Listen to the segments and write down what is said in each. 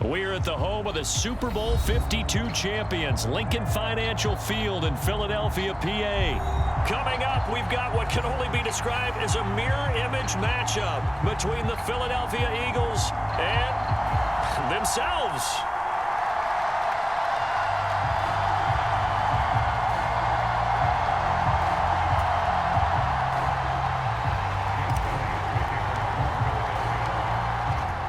We're at the home of the Super Bowl 52 champions, Lincoln Financial Field in Philadelphia, PA. Coming up, we've got what can only be described as a mirror image matchup between the Philadelphia Eagles and themselves.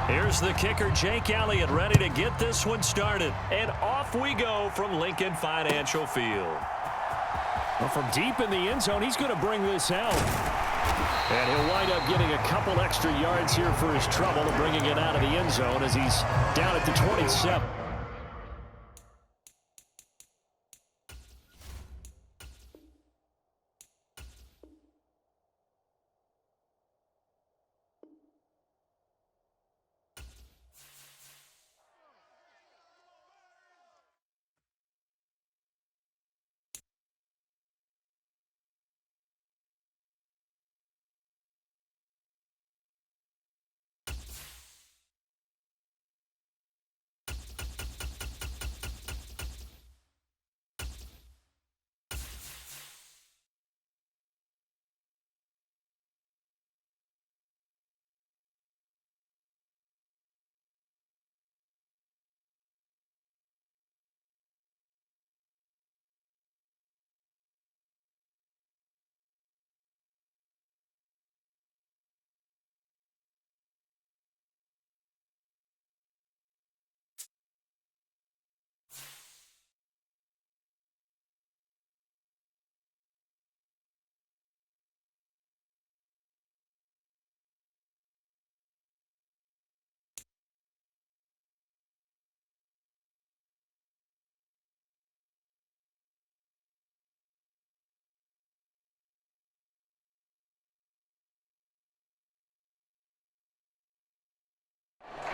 Here's the kicker, Jake Elliott, ready to get this one started. And off we go from Lincoln Financial Field. Well, from deep in the end zone, he's going to bring this out. And he'll wind up getting a couple extra yards here for his trouble and bringing it out of the end zone as he's down at the 27.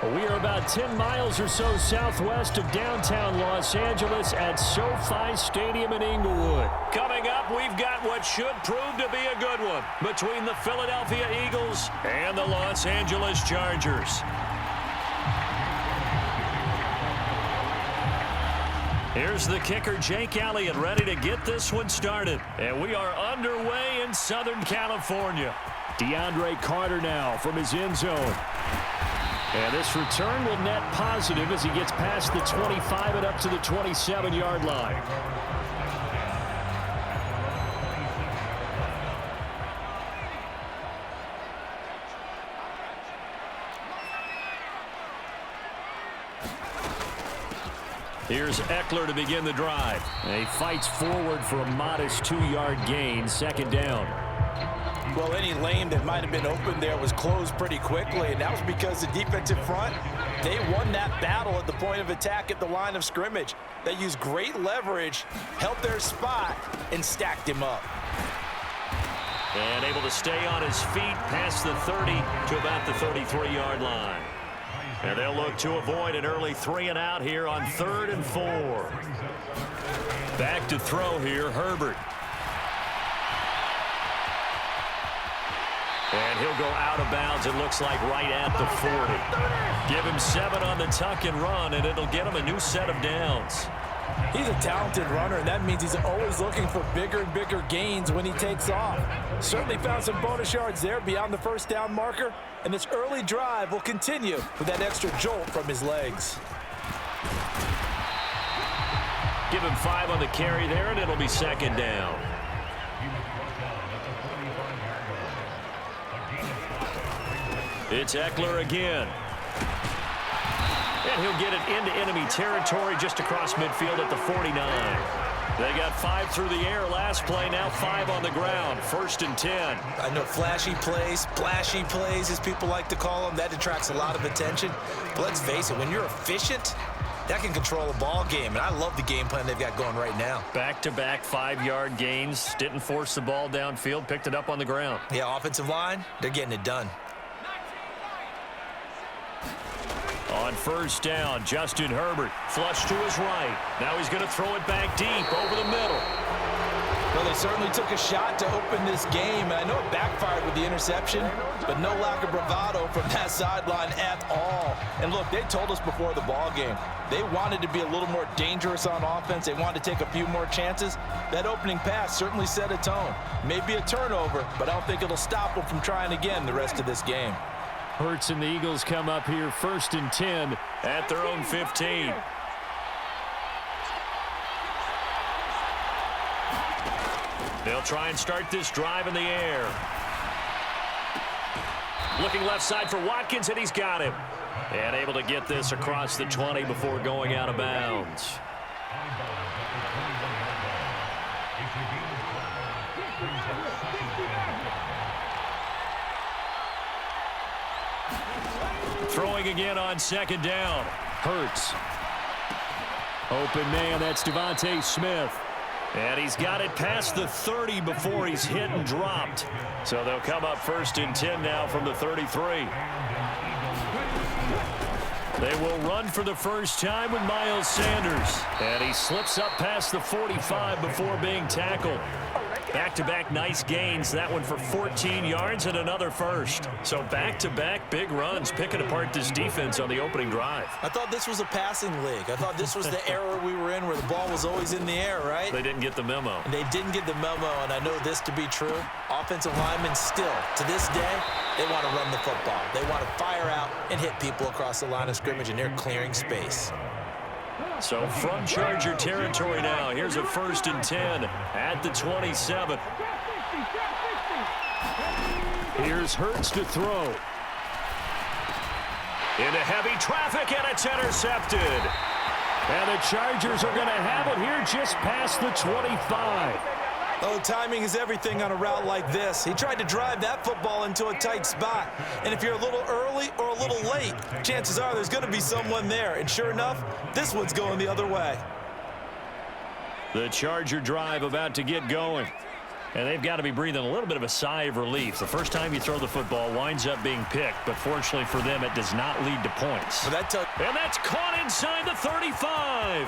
We are about 10 miles or so southwest of downtown Los Angeles at SoFi Stadium in Inglewood. Coming up, we've got what should prove to be a good one between the Philadelphia Eagles and the Los Angeles Chargers. Here's the kicker, Jake Elliott, ready to get this one started. And we are underway in Southern California. DeAndre Carter now from his end zone. And this return will net positive as he gets past the 25 and up to the 27-yard line. Here's Eckler to begin the drive. And he fights forward for a modest 2-yard gain, second down. Well, any lane that might have been open there was closed pretty quickly, and that was because the defensive front, they won that battle at the point of attack at the line of scrimmage. They used great leverage, held their spot, and stacked him up. And able to stay on his feet past the 30 to about the 33-yard line. And they'll look to avoid an early 3-and-out here on 3rd and 4. Back to throw here, Herbert. And he'll go out of bounds, it looks like, right at the 40. Give him 7 on the tuck and run, and it'll get him a new set of downs. He's a talented runner, and that means he's always looking for bigger and bigger gains when he takes off. Certainly found some bonus yards there beyond the first down marker, and this early drive will continue with that extra jolt from his legs. Give him 5 on the carry there, and it'll be second down. It's Eckler again. And he'll get it into enemy territory just across midfield at the 49. They got 5 through the air last play, now 5 on the ground. 1st and 10. I know flashy plays, splashy plays, as people like to call them, that attracts a lot of attention. But let's face it, when you're efficient, that can control a ball game, and I love the game plan they've got going right now. Back-to-back 5-yard gains, didn't force the ball downfield, picked it up on the ground. Yeah, offensive line, they're getting it done. On 1st down, Justin Herbert, flush to his right. Now he's going to throw it back deep over the middle. Well, they certainly took a shot to open this game, and I know it backfired with the interception, but no lack of bravado from that sideline at all. And look, they told us before the ball game, they wanted to be a little more dangerous on offense. They wanted to take a few more chances. That opening pass certainly set a tone. Maybe a turnover, but I don't think it'll stop them from trying again the rest of this game. Hurts and the Eagles come up here 1st and 10 at their own 15. They'll try and start this drive in the air. Looking left side for Watkins, and he's got him. And able to get this across the 20 before going out of bounds. Throwing again on 2nd down. Hurts. Open man, that's Devontae Smith. And he's got it past the 30 before he's hit and dropped. So they'll come up 1st and 10 now from the 33. They will run for the first time with Miles Sanders. And he slips up past the 45 before being tackled. Back-to-back nice gains. That one for 14 yards and another first. So back-to-back big runs, picking apart this defense on the opening drive. I thought this was a passing league. I thought this was the era we were in where the ball was always in the air, right? They didn't get the memo. And they didn't get the memo, and I know this to be true. Offensive linemen still, to this day, they want to run the football. They want to fire out and hit people across the line of scrimmage, and they're clearing space. So from Charger territory now, here's a 1st and 10 at the 27. Here's Hurts to throw. Into heavy traffic, and it's intercepted. And the Chargers are going to have it here just past the 25. Oh, timing is everything on a route like this. He tried to drive that football into a tight spot. And if you're a little early or a little late, chances are there's going to be someone there. And sure enough, this one's going the other way. The Charger drive about to get going. And they've got to be breathing a little bit of a sigh of relief. The first time you throw the football winds up being picked, but fortunately for them, it does not lead to points. And that's caught inside the 35.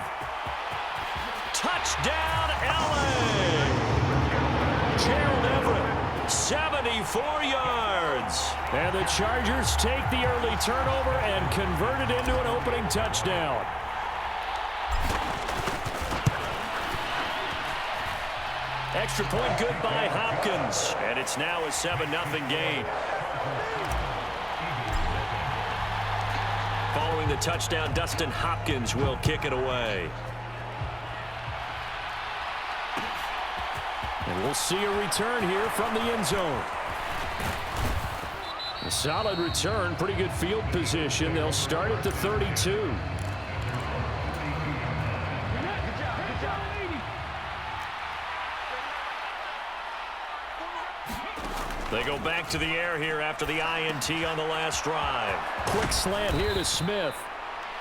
Touchdown, LA! Gerald Everett, 74 yards. And the Chargers take the early turnover and convert it into an opening touchdown. Extra point good by Hopkins. And it's now a 7-0 game. Following the touchdown, Dustin Hopkins will kick it away. And we'll see a return here from the end zone. A solid return, pretty good field position. They'll start at the 32. They go back to the air here after the INT on the last drive. Quick slant here to Smith.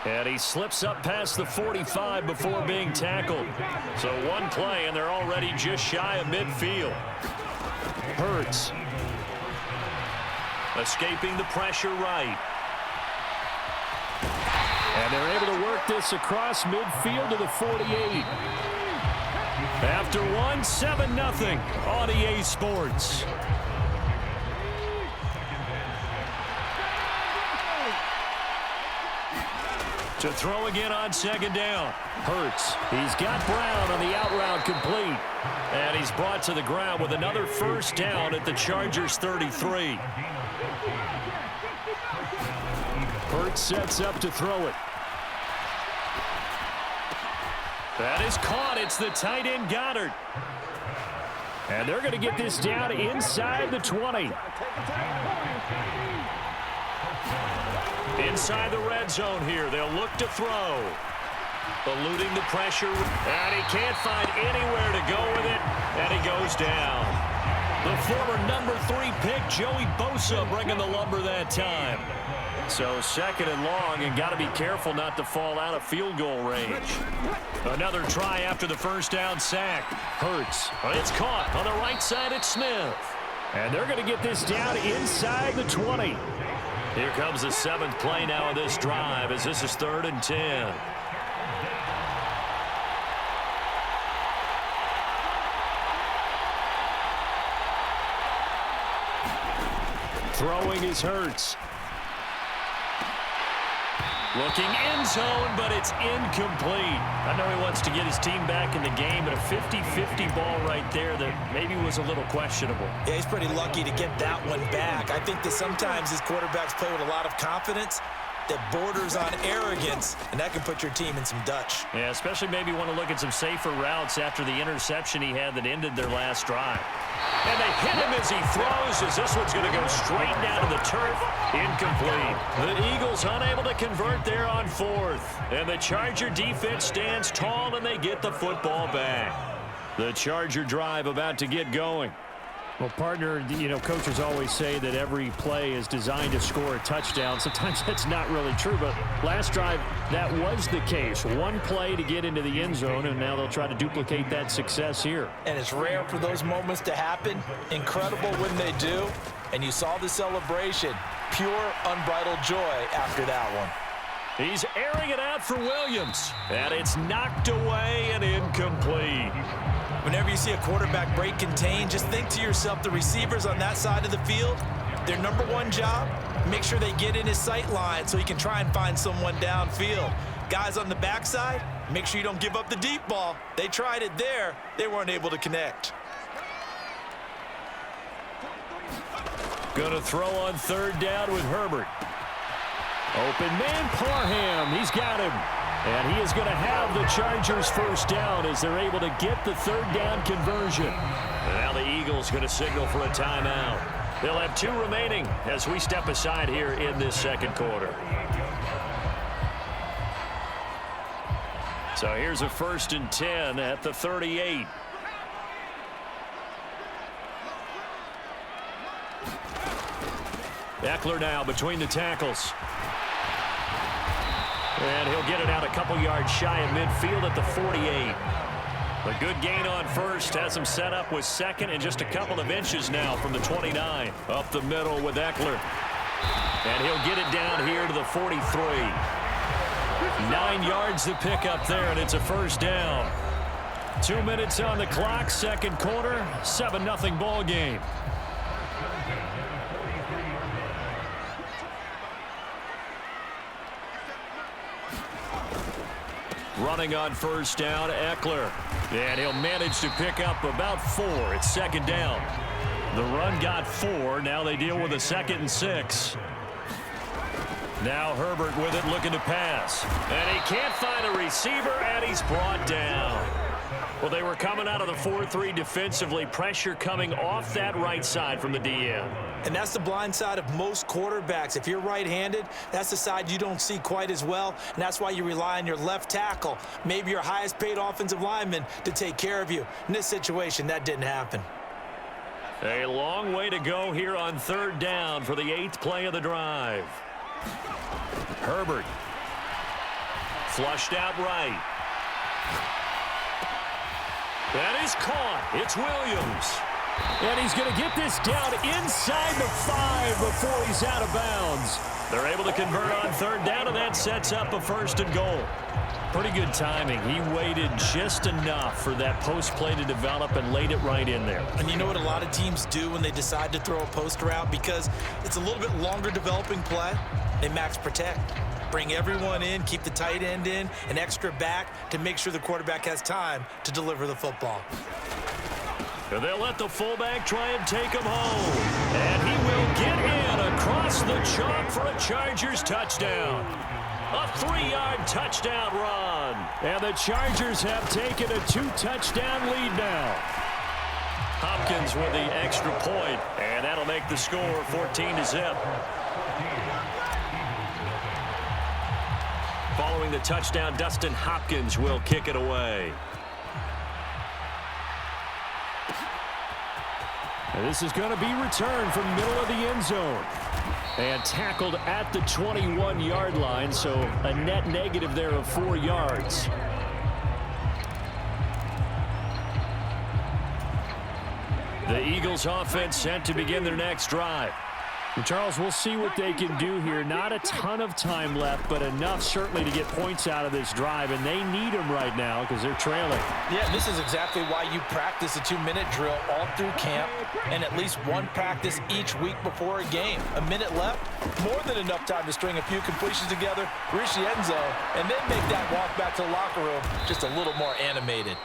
And he slips up past the 45 before being tackled. So one play, and they're already just shy of midfield. Hurts. Escaping the pressure right. And they're able to work this across midfield to the 48. After one, 7-0 on EA Sports. To throw again on 2nd down. Hurts. He's got Brown on the out route complete. And he's brought to the ground with another first down at the Chargers 33. Hurts sets up to throw it. That is caught. It's the tight end Goddard. And they're going to get this down inside the 20. Inside the red zone here. They'll look to throw. Eluding the pressure. And he can't find anywhere to go with it. And he goes down. The former number 3 pick, Joey Bosa, bringing the lumber that time. So 2nd and long, and got to be careful not to fall out of field goal range. Another try after the first down sack. Hurts. It's caught on the right side at Smith. And they're going to get this down inside the 20. Here comes the 7th play now of this drive as this is 3rd and 10. Throwing is Hurts. Looking end zone, but it's incomplete. I know he wants to get his team back in the game, but a 50-50 ball right there that maybe was a little questionable. Yeah, he's pretty lucky to get that one back. I think that sometimes his quarterbacks play with a lot of confidence that borders on arrogance, and that can put your team in some Dutch. Yeah, especially maybe want to look at some safer routes after the interception he had that ended their last drive. And they hit him as he throws, as this one's going to go straight down to the turf. Incomplete. The Eagles unable to convert there on fourth. And the Charger defense stands tall, and they get the football back. The Charger drive about to get going. Well, partner, you know, coaches always say that every play is designed to score a touchdown. Sometimes that's not really true, but last drive, that was the case. One play to get into the end zone, and now they'll try to duplicate that success here. And it's rare for those moments to happen. Incredible when they do. And you saw the celebration. Pure, unbridled joy after that one. He's airing it out for Williams, and it's knocked away and incomplete. Whenever you see a quarterback break contain, just think to yourself, the receivers on that side of the field, their number one job, make sure they get in his sight line so he can try and find someone downfield. Guys on the backside, make sure you don't give up the deep ball. They tried it there. They weren't able to connect. Gonna throw on third down with Herbert. Open man, Parham. He's got him. And he is going to have the Chargers first down as they're able to get the third down conversion. And now the Eagles going to signal for a timeout. They'll have 2 remaining as we step aside here in this second quarter. So here's a 1st and 10 at the 38. Eckler now between the tackles. And he'll get it out a couple yards shy of midfield at the 48. A good gain on first. Has him set up with second and just a couple of inches now from the 29. Up the middle with Eckler. And he'll get it down here to the 43. 9 yards to pick up there, and it's a first down. 2 minutes on the clock, second quarter, 7-0 ball game. Running on first down, Eckler. And he'll manage to pick up about 4. It's second down. The run got 4. Now they deal with a 2nd and 6. Now Herbert with it looking to pass. And he can't find a receiver, and he's brought down. Well, they were coming out of the 4-3 defensively. Pressure coming off that right side from the DM. And that's the blind side of most quarterbacks. If you're right-handed, that's the side you don't see quite as well, and that's why you rely on your left tackle, maybe your highest-paid offensive lineman, to take care of you. In this situation, that didn't happen. A long way to go here on third down for the 8th play of the drive. Herbert. Flushed out right. That is caught. It's Williams. And he's going to get this down inside the 5 before he's out of bounds. They're able to convert on third down, and that sets up a 1st and goal. Pretty good timing. He waited just enough for that post play to develop and laid it right in there. And you know what a lot of teams do when they decide to throw a post route? Because it's a little bit longer developing play, they max protect. Bring everyone in, keep the tight end in, an extra back to make sure the quarterback has time to deliver the football. And they'll let the fullback try and take him home. And he will get in across the chalk for a Chargers touchdown. A 3-yard touchdown run. And the Chargers have taken a 2-touchdown lead now. Hopkins with the extra point, and that'll make the score 14-0. Following the touchdown, Dustin Hopkins will kick it away. And this is going to be returned from the middle of the end zone. And tackled at the 21-yard line, so a net negative there of 4 yards. The Eagles offense set to begin their next drive. And Charles, we'll see what they can do here. Not a ton of time left, but enough certainly to get points out of this drive, and they need them right now because they're trailing. Yeah, this is exactly why you practice a 2-minute drill all through camp and at least one practice each week before a game. A minute left, more than enough time to string a few completions together, reach the end zone, and then make that walk back to the locker room just a little more animated.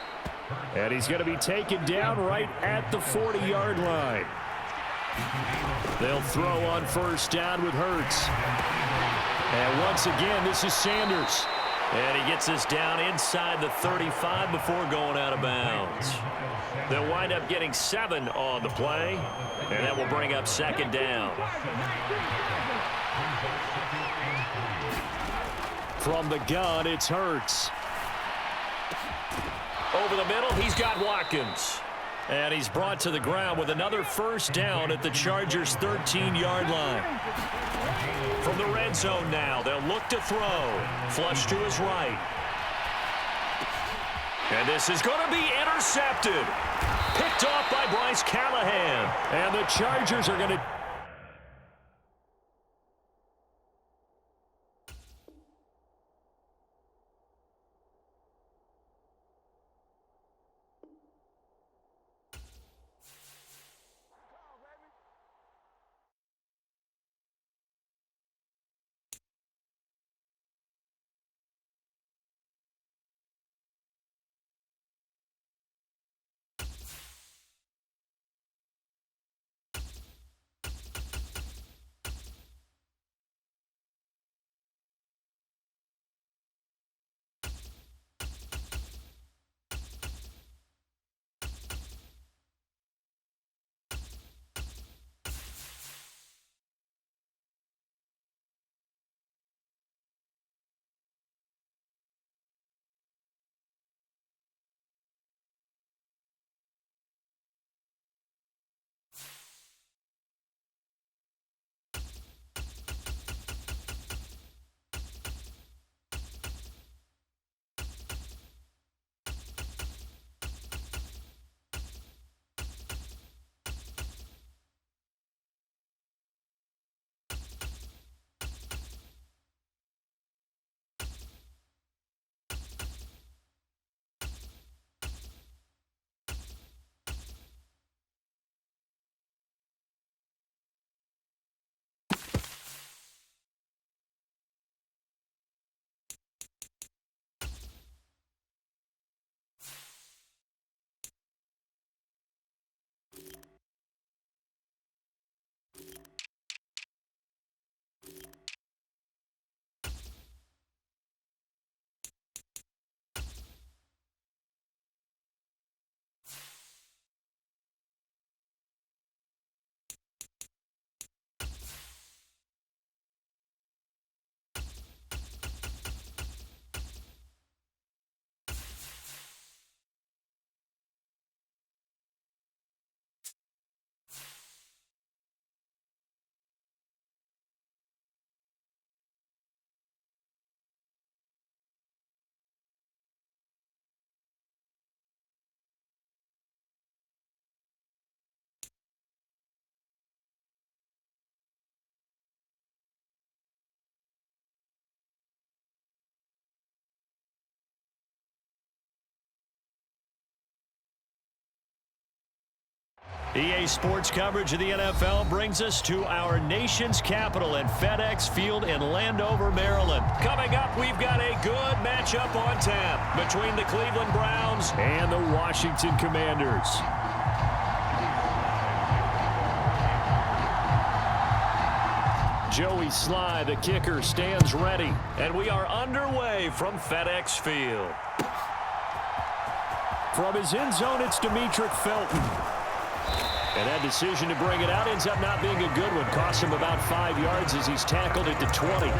And he's going to be taken down right at the 40-yard line. They'll throw on first down with Hurts. And once again, this is Sanders. And he gets us down inside the 35 before going out of bounds. They'll wind up getting 7 on the play, and that will bring up second down. From the gun, it's Hurts. Over the middle, he's got Watkins. And he's brought to the ground with another first down at the Chargers' 13-yard line. From the red zone now, they'll look to throw. Flush to his right. And this is going to be intercepted. Picked off by Bryce Callahan. And the Chargers are going to... EA Sports coverage of the NFL brings us to our nation's capital at FedEx Field in Landover, Maryland. Coming up, we've got a good matchup on tap between the Cleveland Browns and the Washington Commanders. Joey Sly, the kicker, stands ready, and we are underway from FedEx Field. From his end zone, it's Demetric Felton. And that decision to bring it out ends up not being a good one. Cost him about 5 yards as he's tackled at the 20.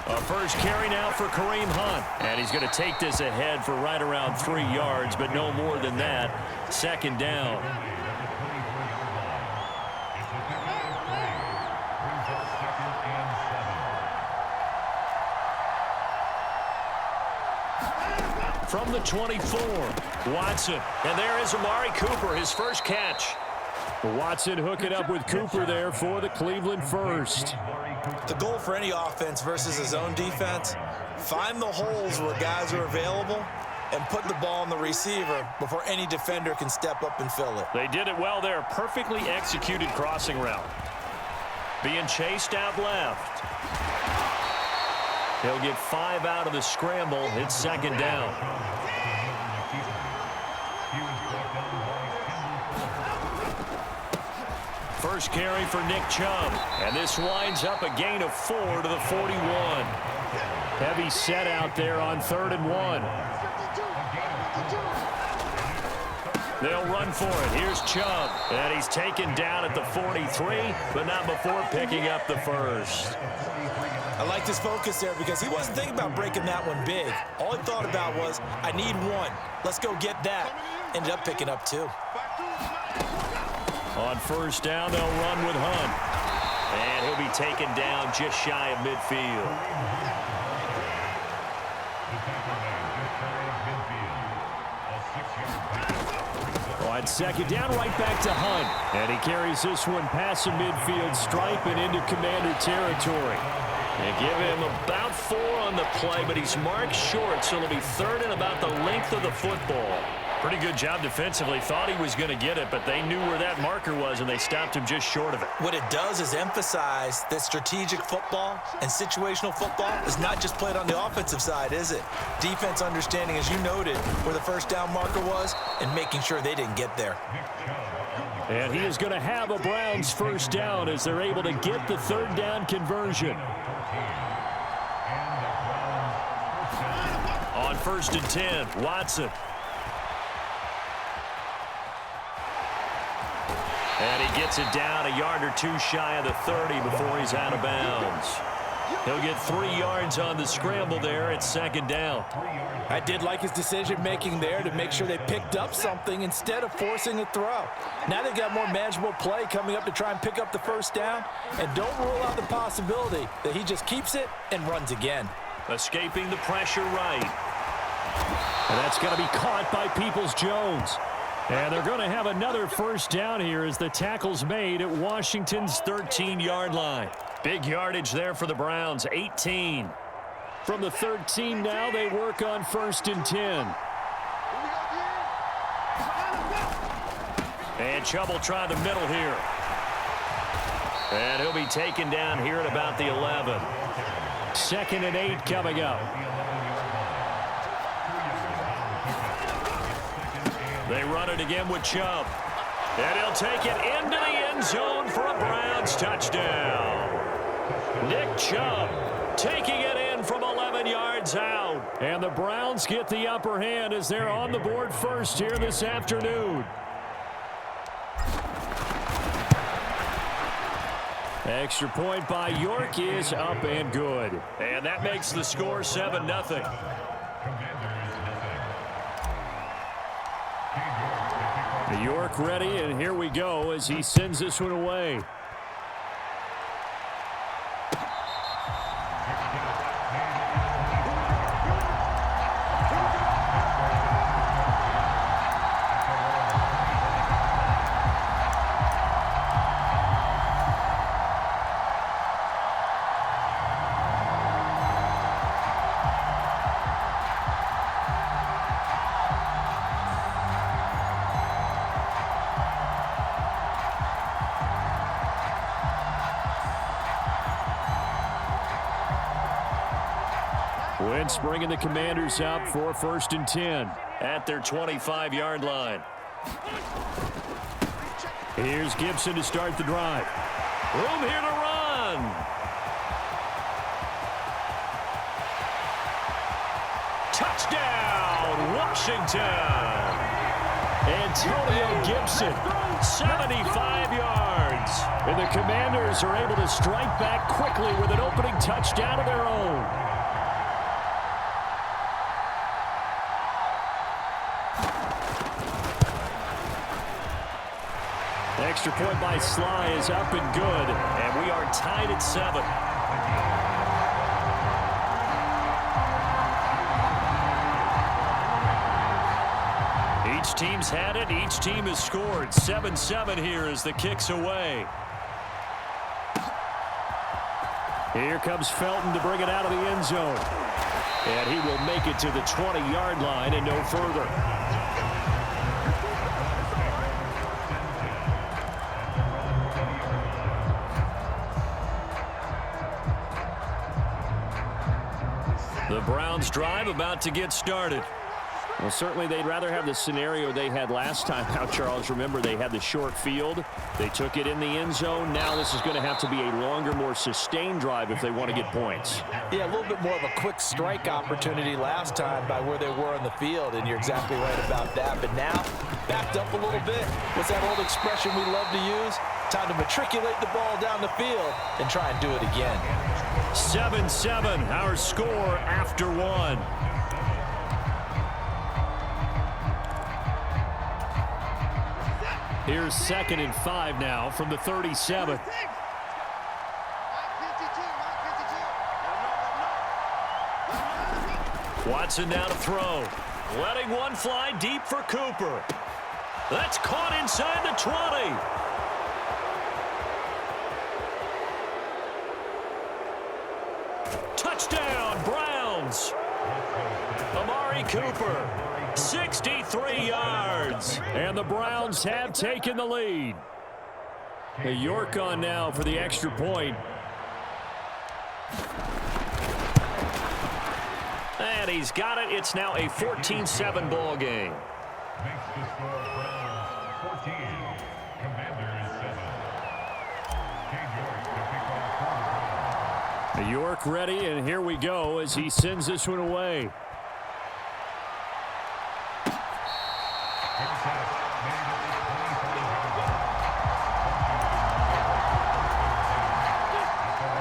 A first carry now for Kareem Hunt. And he's going to take this ahead for right around 3 yards, but no more than that. Second down. From the 24, Watson. And there is Amari Cooper, his first catch. Watson hooking up with Cooper there for the Cleveland first. The goal for any offense versus his own defense, find the holes where guys are available and put the ball on the receiver before any defender can step up and fill it. They did it well there. Perfectly executed crossing route. Being chased out left. He'll get 5 out of the scramble. It's second down. First carry for Nick Chubb. And this winds up a gain of 4 to the 41. Heavy set out there on 3rd and 1. They'll run for it. Here's Chubb. And he's taken down at the 43, but not before picking up the first. I like this focus there because he wasn't thinking about breaking that one big. All he thought about was, I need 1. Let's go get that. Ended up picking up 2. On first down, they'll run with Hunt. And he'll be taken down just shy of midfield. On second down, right back to Hunt. And he carries this one past the midfield stripe and into Commander territory. They give him about 4 on the play, but he's marked short, so it'll be 3rd and about the length of the football. Pretty good job defensively. Thought he was going to get it, but they knew where that marker was, and they stopped him just short of it. What it does is emphasize that strategic football and situational football is not just played on the offensive side, is it? Defense understanding, as you noted, where the first down marker was and making sure they didn't get there. And he is going to have a Browns first down as they're able to get the 3rd down conversion. On 1st and 10, Watson. And he gets it down a yard or 2 shy of the 30 before he's out of bounds. He'll get 3 yards on the scramble there at second down. I did like his decision-making there to make sure they picked up something instead of forcing a throw. Now they've got more manageable play coming up to try and pick up the first down, and don't rule out the possibility that he just keeps it and runs again. Escaping the pressure right. And that's going to be caught by Peoples-Jones. And they're going to have another first down here as the tackle's made at Washington's 13-yard line. Big yardage there for the Browns, 18. From the 13 now, they work on 1st and 10. And Chubb will try the middle here. And he'll be taken down here at about the 11. 2nd and 8 coming up. They run it again with Chubb. And he'll take it into the end zone for a Browns touchdown. Nick Chubb taking it in from 11 yards out. And the Browns get the upper hand as they're on the board first here this afternoon. Extra point by York is up and good. And that makes the score 7-0. York ready, and here we go as he sends this one away. Wentz bringing the Commanders up for 1st and 10 at their 25-yard line. Here's Gibson to start the drive. Room here to run. Touchdown, Washington. Antonio Gibson 75 yards. And the Commanders are able to strike back quickly with an opening touchdown of their own. Extra point by Sly is up and good, and we are tied at 7. Each team's had it. Each team has scored. 7-7 here as the kick's away. Here comes Felton to bring it out of the end zone. And he will make it to the 20-yard line and no further. The Browns drive about to get started. Well, certainly they'd rather have the scenario they had last time out, Charles. Remember, they had the short field. They took it in the end zone. Now this is going to have to be a longer, more sustained drive if they want to get points. Yeah, a little bit more of a quick strike opportunity last time by where they were on the field, and you're exactly right about that. But now, backed up a little bit. What's that old expression we love to use? Time to matriculate the ball down the field and try and do it again. 7-7, our score after 1. Here's 2nd and 5 now from the 37. Watson now to throw. Letting one fly deep for Cooper. That's caught inside the 20. Touchdown, Browns. Amari Cooper. 63 yards. And the Browns have taken the lead. York on now for the extra point. And he's got it. It's now a 14-7 ball game. York ready, and here we go as he sends this one away.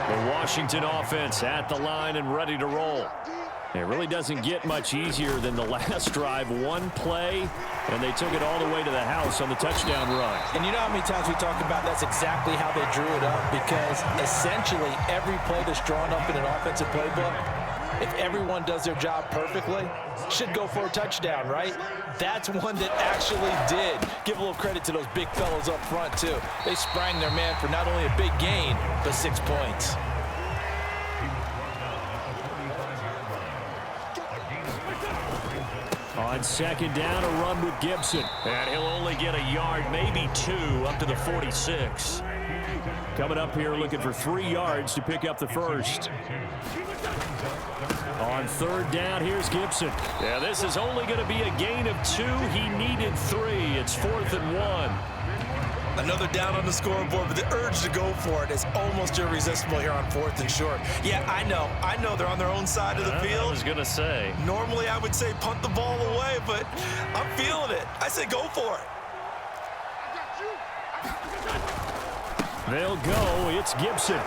The Washington offense at the line and ready to roll. It really doesn't get much easier than the last drive. One play, and they took it all the way to the house on the touchdown run. And you know how many times we talk about that's exactly how they drew it up, because essentially every play that's drawn up in an offensive playbook, if everyone does their job perfectly, should go for a touchdown, right? That's one that actually did. Give a little credit to those big fellows up front, too. They sprang their man for not only a big gain, but 6 points. On 2nd down, a run with Gibson. And he'll only get a yard, maybe 2, up to the 46. Coming up here looking for 3 yards to pick up the first. On 3rd down, here's Gibson. Yeah, this is only going to be a gain of 2. He needed 3. It's 4th and 1. Another down on the scoreboard, but the urge to go for it is almost irresistible here on 4th and short. Yeah, I know they're on their own side of the field. I was going to say. Normally I would say punt the ball away, but I'm feeling it. I say go for it. They'll go. It's Gibson.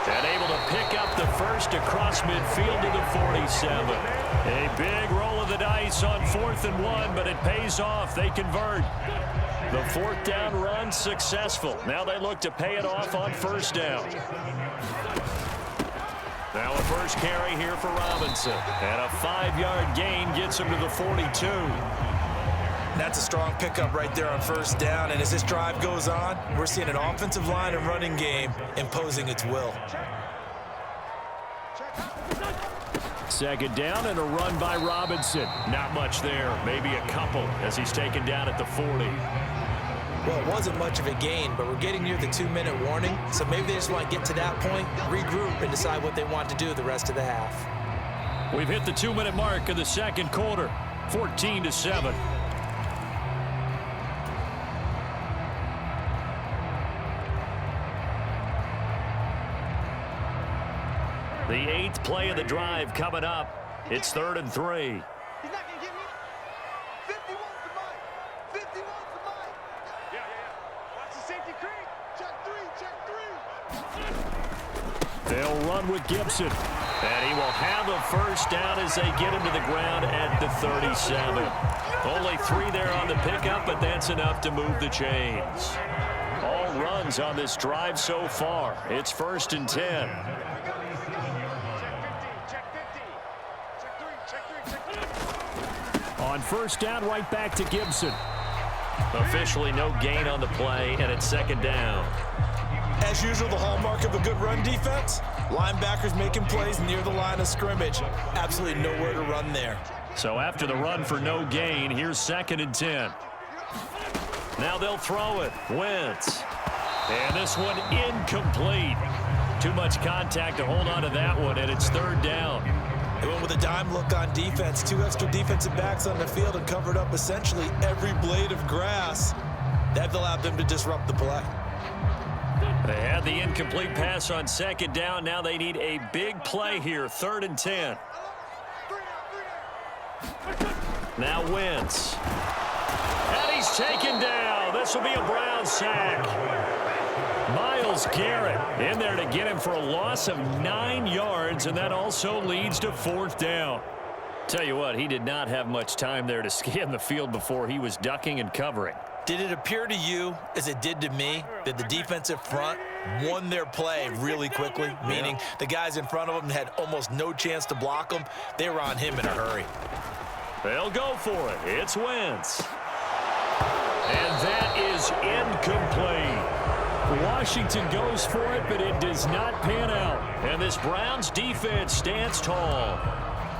And able to pick up the first across midfield to the 47. A big roll of the dice on 4th and 1, but it pays off. They convert. The 4th down run successful. Now they look to pay it off on 1st down. Now a first carry here for Robinson. And a 5-yard gain gets him to the 42. That's a strong pickup right there on 1st down. And as this drive goes on, we're seeing an offensive line and running game imposing its will. 2nd down and a run by Robinson. Not much there. Maybe a couple as he's taken down at the 40. Well, it wasn't much of a gain, but we're getting near the 2-minute warning, so maybe they just want to get to that point, regroup, and decide what they want to do the rest of the half. We've hit the 2-minute mark of the 2nd quarter, 14-7. The 8th play of the drive coming up. It's 3rd and 3. He's not going to get me. 50 wants the mic. 50 wants the mic. Yeah. run with Gibson. And he will have a first down as they get him to the ground at the 37. Only 3 there on the pickup, but that's enough to move the chains. All runs on this drive so far. It's 1st and 10. On 1st down, right back to Gibson. Officially no gain on the play, and it's 2nd down. As usual, the hallmark of a good run defense, linebackers making plays near the line of scrimmage. Absolutely nowhere to run there. So after the run for no gain, here's 2nd and 10. Now they'll throw it. Wentz. And this one incomplete. Too much contact to hold on to that one, and it's 3rd down. They went with a dime look on defense. 2 extra defensive backs on the field and covered up essentially every blade of grass. That allowed them to disrupt the play. They had the incomplete pass on 2nd down. Now they need a big play here. 3rd and 10. Now Wentz. And he's taken down. This will be a Brown sack. Myles Garrett in there to get him for a loss of 9 yards, and that also leads to 4th down. Tell you what, he did not have much time there to scan the field before he was ducking and covering. Did it appear to you, as it did to me, that the defensive front won their play really quickly? Meaning the guys in front of them had almost no chance to block them. They were on him in a hurry. They'll go for it. It's Wentz. And that is incomplete. Washington goes for it, but it does not pan out. And this Browns defense stands tall.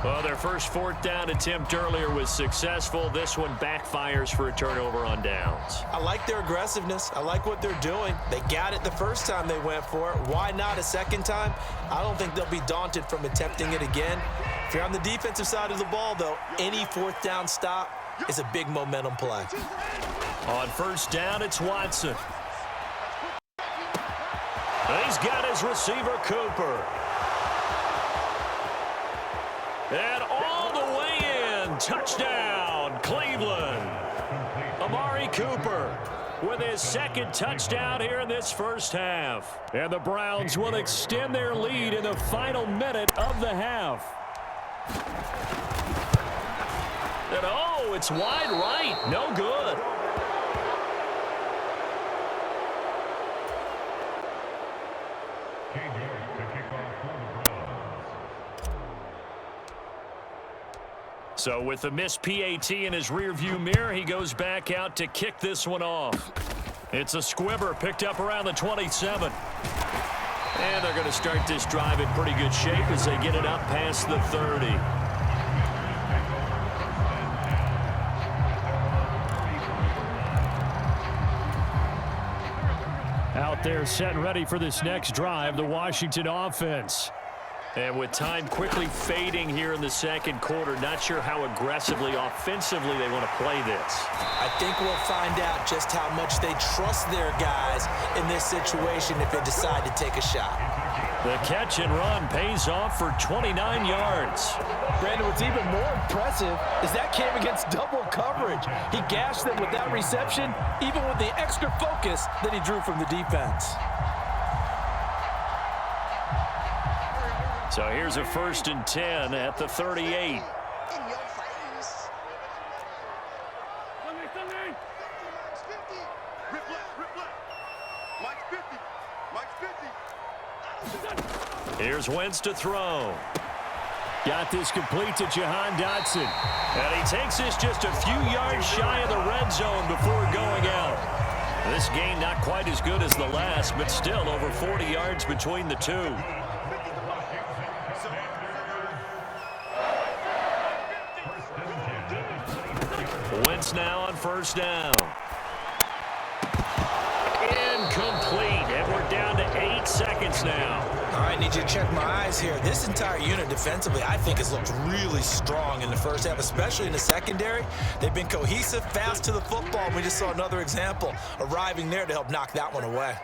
Well, their first 4th down attempt earlier was successful. This one backfires for a turnover on downs. I like their aggressiveness. I like what they're doing. They got it the first time they went for it. Why not a second time? I don't think they'll be daunted from attempting it again. If you're on the defensive side of the ball, though, any 4th down stop is a big momentum play. On 1st down, it's Watson. He's got his receiver, Cooper. And all the way in. Touchdown, Cleveland. Amari Cooper with his 2nd touchdown here in this first half. And the Browns will extend their lead in the final minute of the half. And oh, it's wide right. No good. So with the missed PAT in his rearview mirror, he goes back out to kick this one off. It's a squibber picked up around the 27. And they're going to start this drive in pretty good shape as they get it up past the 30. Out there set and ready for this next drive, the Washington offense. And with time quickly fading here in the 2nd quarter, not sure how aggressively, offensively they want to play this. I think we'll find out just how much they trust their guys in this situation if they decide to take a shot. The catch and run pays off for 29 yards. Brandon, what's even more impressive is that came against double coverage. He gashed them with that reception, even with the extra focus that he drew from the defense. So here's a 1st and 10 at the 38. Here's Wentz to throw. Got this complete to Jahan Dotson. And he takes this just a few yards shy of the red zone before going out. This game not quite as good as the last, but still over 40 yards between the two. Wentz now on 1st down. Incomplete, and we're down to 8 seconds now. All right, need you to check my eyes here. This entire unit defensively, I think, has looked really strong in the first half, especially in the secondary. They've been cohesive, fast to the football. We just saw another example arriving there to help knock that one away.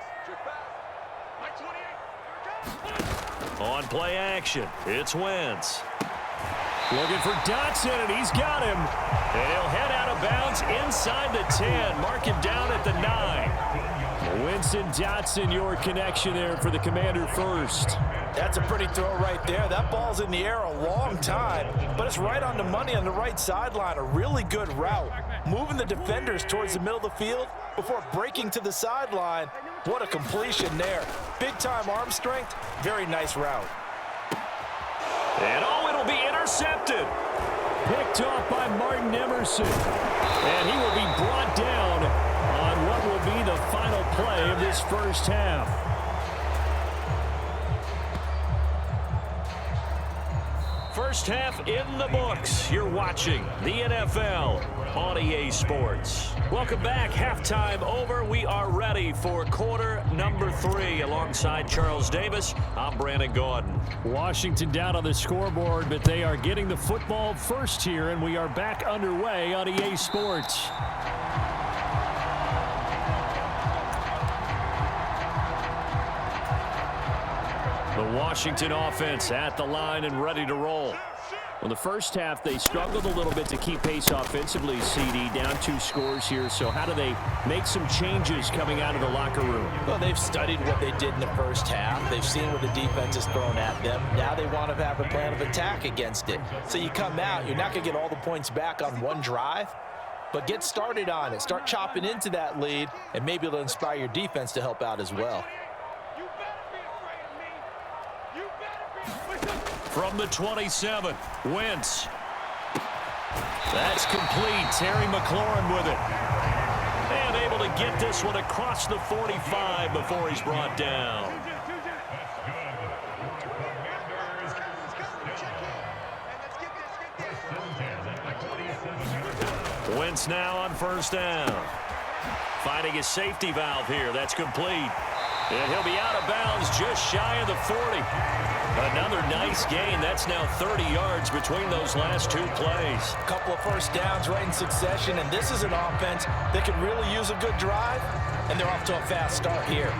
On play action, it's Wentz. Looking for Dotson, and he's got him. And he'll head out of bounds inside the 10. Mark him down at the 9. Winston Dotson, your connection there for the Commander first. That's a pretty throw right there. That ball's in the air a long time, but it's right on the money on the right sideline. A really good route. Moving the defenders towards the middle of the field before breaking to the sideline. What a completion there. Big-time arm strength. Very nice route. And it'll be intercepted. Picked off by Martin Emerson. And he will be brought down on what will be the final play of this first half. First half in the books. You're watching the NFL on EA Sports. Welcome back. Halftime over. We are ready for quarter number 3. Alongside Charles Davis, I'm Brandon Gaudin. Washington down on the scoreboard, but they are getting the football first here, and we are back underway on EA Sports. The Washington offense at the line and ready to roll. In the first half, they struggled a little bit to keep pace offensively, CD, down 2 scores here. So how do they make some changes coming out of the locker room? Well, they've studied what they did in the first half. They've seen what the defense has thrown at them. Now they want to have a plan of attack against it. So you come out, you're not going to get all the points back on one drive, but get started on it. Start chopping into that lead, and maybe it'll inspire your defense to help out as well. From the 27, Wentz. That's complete. Terry McLaurin with it. And able to get this one across the 45 before he's brought down. Wentz now on first down. Finding his safety valve here. That's complete. And he'll be out of bounds just shy of the 40. Another nice gain. That's now 30 yards between those last 2 plays. A couple of first downs right in succession, and this is an offense that can really use a good drive, and they're off to a fast start here.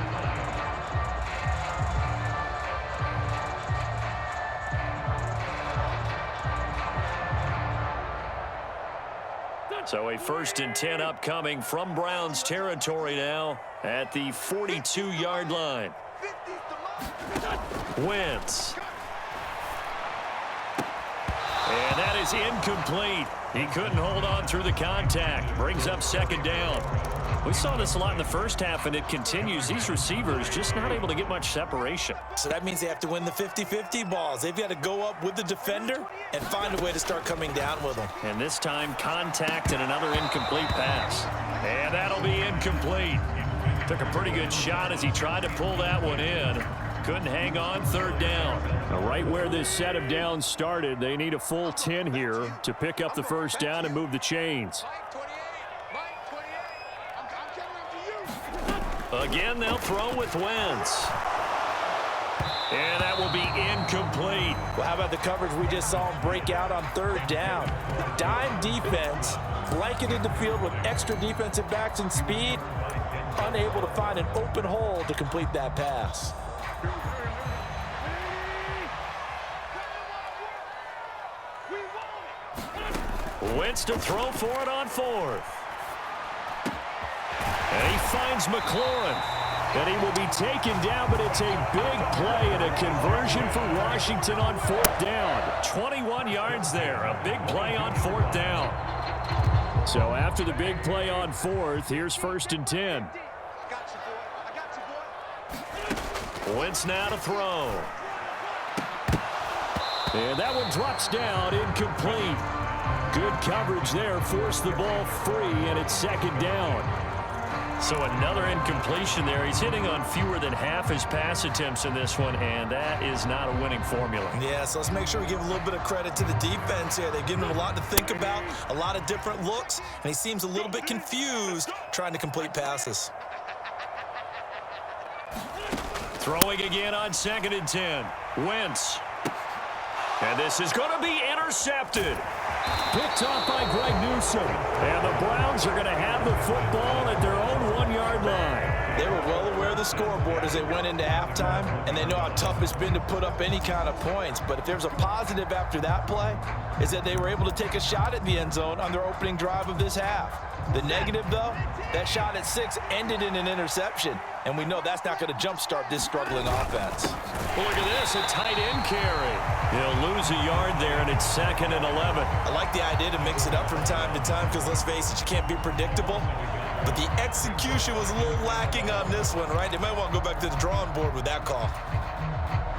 So a 1st and 10 upcoming from Browns territory now at the 42-yard line. Wentz. And that is incomplete. He couldn't hold on through the contact. Brings up 2nd down. We saw this a lot in the first half, and it continues. These receivers just not able to get much separation. So that means they have to win the 50-50 balls. They've got to go up with the defender and find a way to start coming down with them. And this time, contact and another incomplete pass. And that'll be incomplete. Took a pretty good shot as he tried to pull that one in. Couldn't hang on 3rd down. Now, right where this set of downs started, they need a full 10 here to pick up the first down and move the chains. Again, they'll throw with Wentz. And that will be incomplete. Well, how about the coverage we just saw him break out on 3rd down? Dime defense, blanketed the field with extra defensive backs and speed, unable to find an open hole to complete that pass. Wentz to throw for it on 4th. And he finds McLaurin. And he will be taken down, but it's a big play and a conversion for Washington on 4th down. 21 yards there. A big play on 4th down. So after the big play on 4th, here's 1st and 10. Wentz now to throw. And that one drops down, incomplete. Good coverage there, forced the ball free, and it's 2nd down. So another incompletion there. He's hitting on fewer than half his pass attempts in this one, and that is not a winning formula. Yeah, so let's make sure we give a little bit of credit to the defense here. They've given him a lot to think about, a lot of different looks, and he seems a little bit confused trying to complete passes. Throwing again on 2nd and 10. Wentz. And this is going to be intercepted. Picked off by Greg Newsome. And the Browns are going to have the football at their own 1-yard line. They were well aware of the scoreboard as they went into halftime, and they know how tough it's been to put up any kind of points. But if there's a positive after that play, is that they were able to take a shot at the end zone on their opening drive of this half. The negative, though, that shot at 6 ended in an interception, and we know that's not going to jumpstart this struggling offense. Well, look at this, a tight end carry. He'll lose a yard there, and it's 2nd and 11. I like the idea to mix it up from time to time because, let's face it, you can't be predictable. But the execution was a little lacking on this one, right? They might want to go back to the drawing board with that call.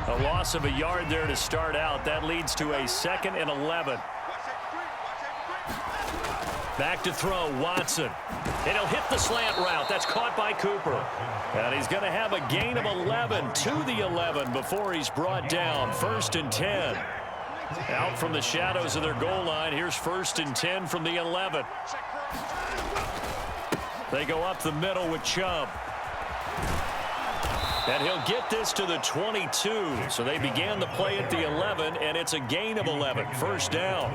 A loss of a yard there to start out. That leads to a 2nd and 11. Back to throw, Watson. And he'll hit the slant route. That's caught by Cooper. And he's going to have a gain of 11 to the 11 before he's brought down. 1st and 10. Out from the shadows of their goal line. Here's 1st and 10 from the 11. They go up the middle with Chubb. And he'll get this to the 22. So they began the play at the 11, and it's a gain of 11. 1st down.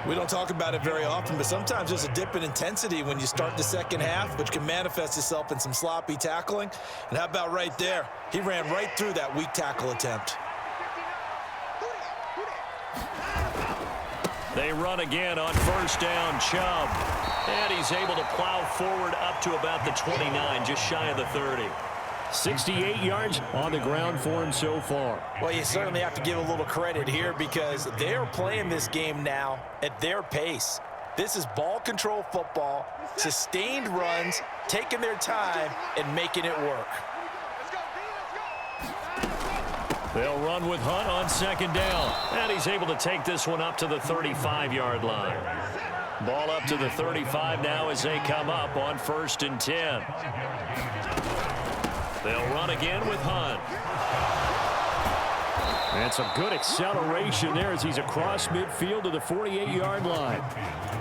We don't talk about it very often, but sometimes there's a dip in intensity when you start the second half, which can manifest itself in some sloppy tackling. And how about right there? He ran right through that weak tackle attempt. They run again on 1st down, Chubb. And he's able to plow forward up to about the 29, just shy of the 30. 68 yards on the ground for him so far. Well, you certainly have to give a little credit here because they're playing this game now at their pace. This is ball control football, sustained runs, taking their time and making it work. They'll run with Hunt on 2nd down. And he's able to take this one up to the 35-yard line. Ball up to the 35 now as they come up on 1st and 10. They'll run again with Hunt. And some good acceleration there as he's across midfield to the 48-yard line.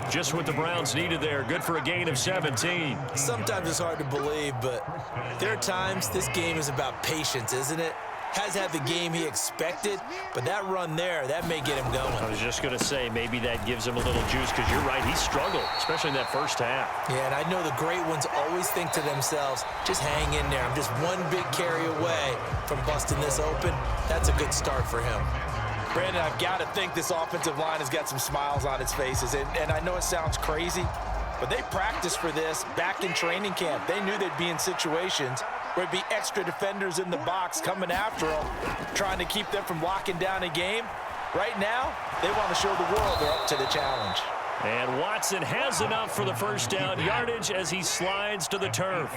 Just what the Browns needed there. Good for a gain of 17. Sometimes it's hard to believe, but there are times this game is about patience, isn't it? Has had the game he expected, but that run there, that may get him going. I was just going to say, maybe that gives him a little juice because you're right, he struggled, especially in that first half. Yeah, and I know the great ones always think to themselves, just hang in there. I'm just one big carry away from busting this open. That's a good start for him. Brandon, I've got to think this offensive line has got some smiles on its faces, and I know it sounds crazy, but they practiced for this back in training camp. They knew they'd be in situations where it'd be extra defenders in the box coming after them, trying to keep them from locking down a game. Right now, they want to show the world they're up to the challenge. And Watson has enough for the 1st down yardage as he slides to the turf.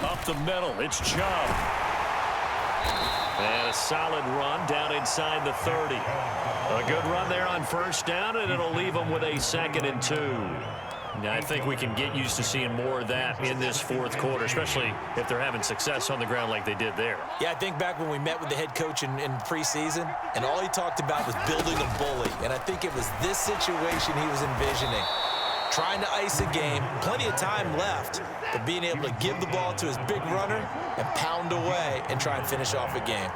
Up the middle, it's Chubb. And a solid run down inside the 30. A good run there on 1st down, and it'll leave them with a 2nd and 2. Now, I think we can get used to seeing more of that in this 4th quarter, especially if they're having success on the ground like they did there. Yeah, I think back when we met with the head coach in preseason, and all he talked about was building a bully. And I think it was this situation he was envisioning. Trying to ice a game, plenty of time left, but being able to give the ball to his big runner and pound away and try and finish off a game.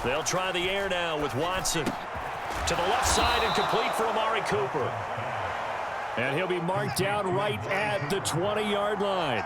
They'll try the air now with Watson. To the left side and complete for Amari Cooper. And he'll be marked down right at the 20-yard line.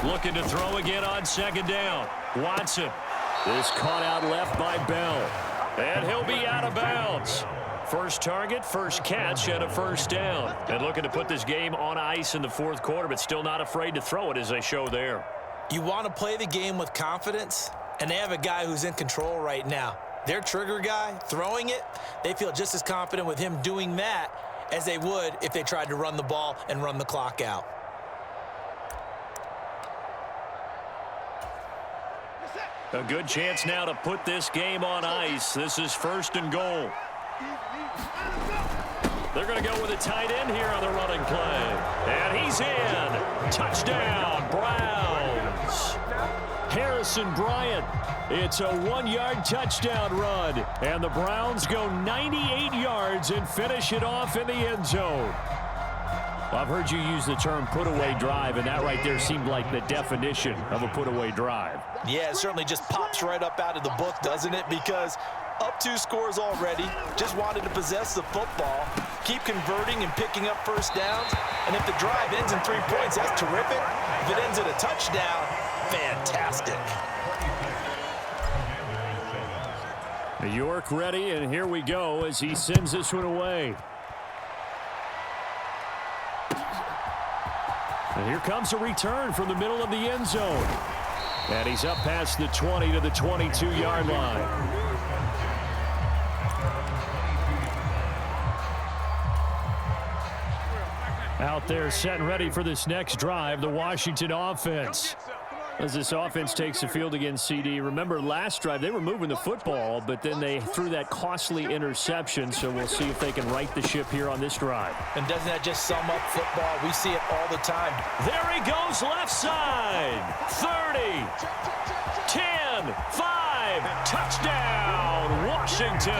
Looking to throw again on 2nd down. Watson is caught out left by Bell. And he'll be out of bounds. First target, first catch, and a 1st down. And looking to put this game on ice in the 4th quarter, but still not afraid to throw it as they show there. You want to play the game with confidence, and they have a guy who's in control right now. Their trigger guy, throwing it, they feel just as confident with him doing that as they would if they tried to run the ball and run the clock out. A good chance now to put this game on ice. This is 1st and goal. They're going to go with a tight end here on the running play. And he's in. Touchdown, Browns. Harrison Bryant It's a 1-yard touchdown run, and the Browns go 98 yards and finish it off in the end zone. I've heard you use the term put-away drive, and that right there seemed like the definition of a put-away drive. Yeah, it certainly just pops right up out of the book, doesn't it? Because up 2 scores already, just wanted to possess the football, keep converting and picking up first downs, and if the drive ends in 3 points, that's terrific. If it ends in a touchdown, fantastic. York ready, and here we go as he sends this one away. And here comes a return from the middle of the end zone. And he's up past the 20 to the 22-yard line. Out there set and ready for this next drive, the Washington offense. As this offense takes the field against CD. Remember, last drive, they were moving the football, but then they threw that costly interception, so we'll see if they can right the ship here on this drive. And doesn't that just sum up football? We see it all the time. There he goes, left side. 30, 10, 5, touchdown, Washington.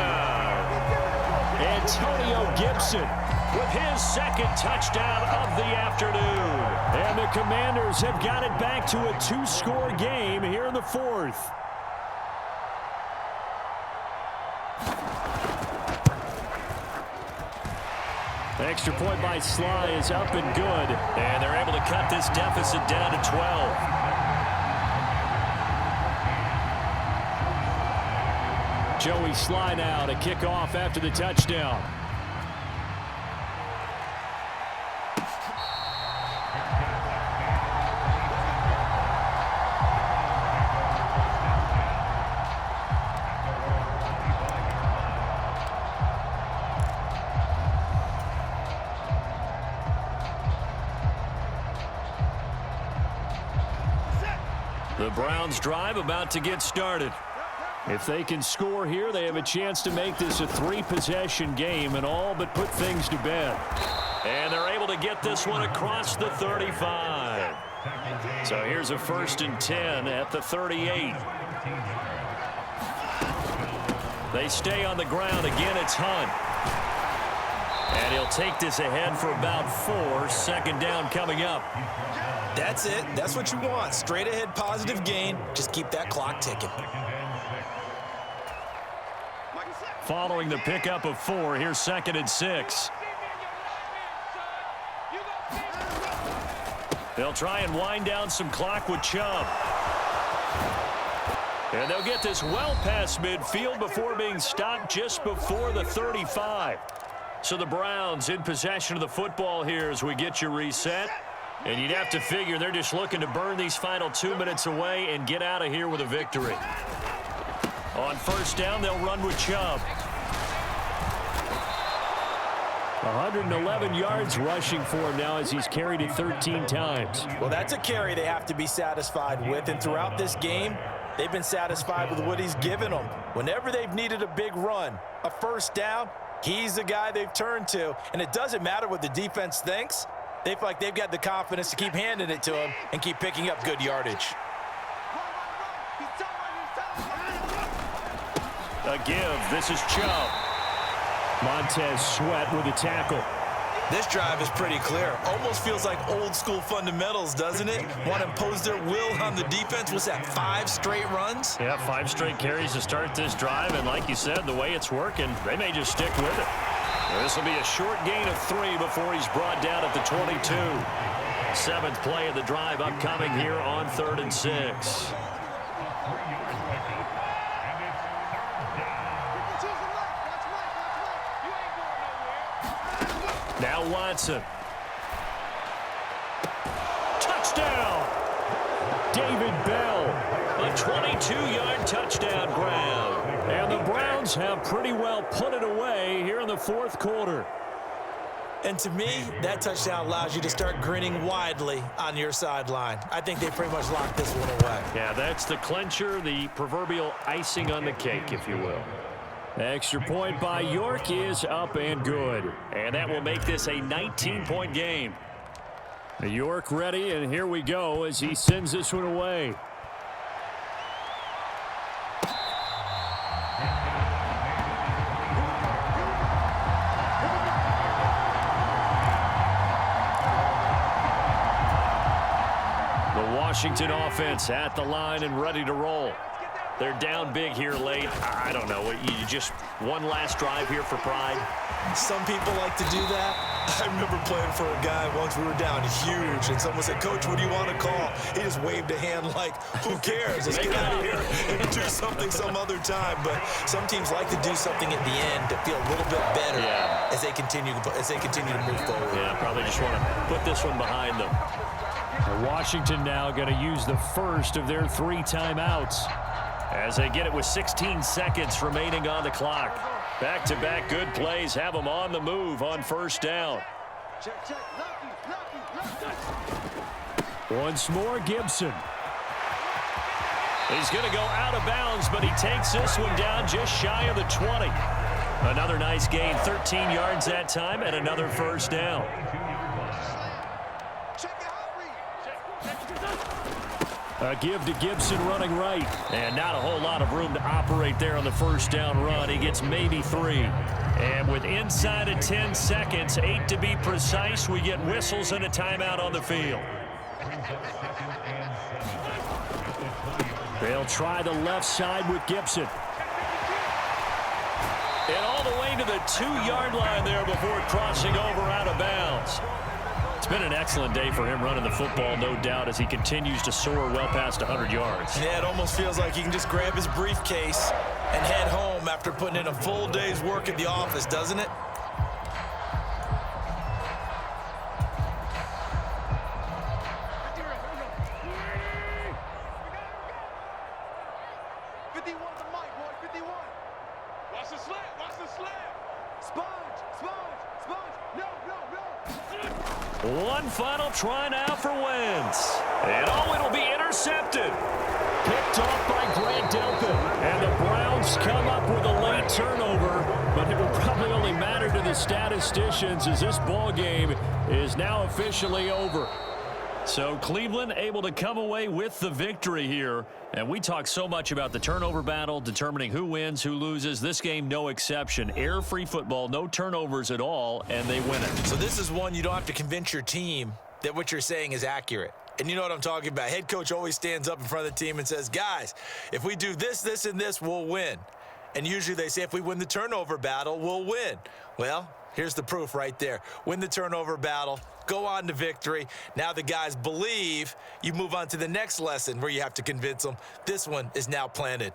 Antonio Gibson with his second touchdown of the afternoon. And the Commanders have got it back to a 2-score game here in the 4th. Extra point by Sly is up and good. And they're able to cut this deficit down to 12. Joey Sly now to kick off after the touchdown. The Browns drive about to get started. If they can score here, they have a chance to make this a 3-possession game and all but put things to bed. And they're able to get this one across the 35. So here's a 1st and 10 at the 38. They stay on the ground. Again, it's Hunt. And he'll take this ahead for about 4. 2nd down coming up. That's it. That's what you want. Straight ahead positive gain. Just keep that clock ticking. Following the pickup of 4, here's 2nd and 6. They'll try and wind down some clock with Chubb. And they'll get this well past midfield before being stopped just before the 35. So the Browns in possession of the football here as we get you reset. And you'd have to figure they're just looking to burn these final 2 minutes away and get out of here with a victory. On 1st down, they'll run with Chubb. 111 yards rushing for him now as he's carried it 13 times. Well, that's a carry they have to be satisfied with. And throughout this game, they've been satisfied with what he's given them. Whenever they've needed a big run, a 1st down, he's the guy they've turned to. And it doesn't matter what the defense thinks. They feel like they've got the confidence to keep handing it to him and keep picking up good yardage. A give. This is Chubb. Montez Sweat with a tackle. This drive is pretty clear. Almost feels like old school fundamentals, doesn't it? Want to impose their will on the defense. What's that, 5 straight runs? Yeah, 5 straight carries to start this drive. And like you said, the way it's working, they may just stick with it. This will be a short gain of 3 before he's brought down at the 22. 7th play of the drive upcoming here on 3rd and 6. Now Watson. Touchdown! David Bell. A 22-yard touchdown grab. And the Browns have pretty well put it away here in the 4th quarter. And to me, that touchdown allows you to start grinning widely on your sideline. I think they pretty much locked this one away. Yeah, that's the clincher, the proverbial icing on the cake, if you will. Extra point by York is up and good. And that will make this a 19-point game. York ready, and here we go as he sends this one away. Washington offense at the line and ready to roll. They're down big here late. I don't know. You just one last drive here for pride? Some people like to do that. I remember playing for a guy once. We were down huge, and someone said, "Coach, what do you want to call?" He just waved a hand like, "Who cares? Let's get out of here and do something some other time." But some teams like to do something at the end to feel a little bit better as they continue to move forward. Yeah, probably just want to put this one behind them. Washington now going to use the first of their 3 timeouts as they get it with 16 seconds remaining on the clock. Back-to-back good plays have them on the move on first down. Once more, Gibson. He's going to go out of bounds, but he takes this one down just shy of the 20. Another nice gain, 13 yards that time, and another first down. A give to Gibson running right. And not a whole lot of room to operate there on the first down run. He gets maybe 3. And with inside of 10 seconds, 8 to be precise, we get whistles and a timeout on the field. They'll try the left side with Gibson. And all the way to the 2-yard line there before crossing over out of bounds. It's been an excellent day for him running the football, no doubt, as he continues to soar well past 100 yards. Yeah, it almost feels like he can just grab his briefcase and head home after putting in a full day's work at the office, doesn't it? One final try now for Wentz. And it'll be intercepted. Picked off by Grant Delpit. And the Browns come up with a late turnover, but it will probably only matter to the statisticians as this ball game is now officially over. So Cleveland able to come away with the victory here. And we talk so much about the turnover battle, determining who wins, who loses. This game, no exception. Air-free football, no turnovers at all, and they win it. So this is one you don't have to convince your team that what you're saying is accurate. And you know what I'm talking about. Head coach always stands up in front of the team and says, guys, if we do this, this, and this, we'll win. And usually they say if we win the turnover battle, we'll win. Well, here's the proof right there. Win the turnover battle. Go on to victory. Now the guys believe. You move on to the next lesson where you have to convince them. This one is now planted.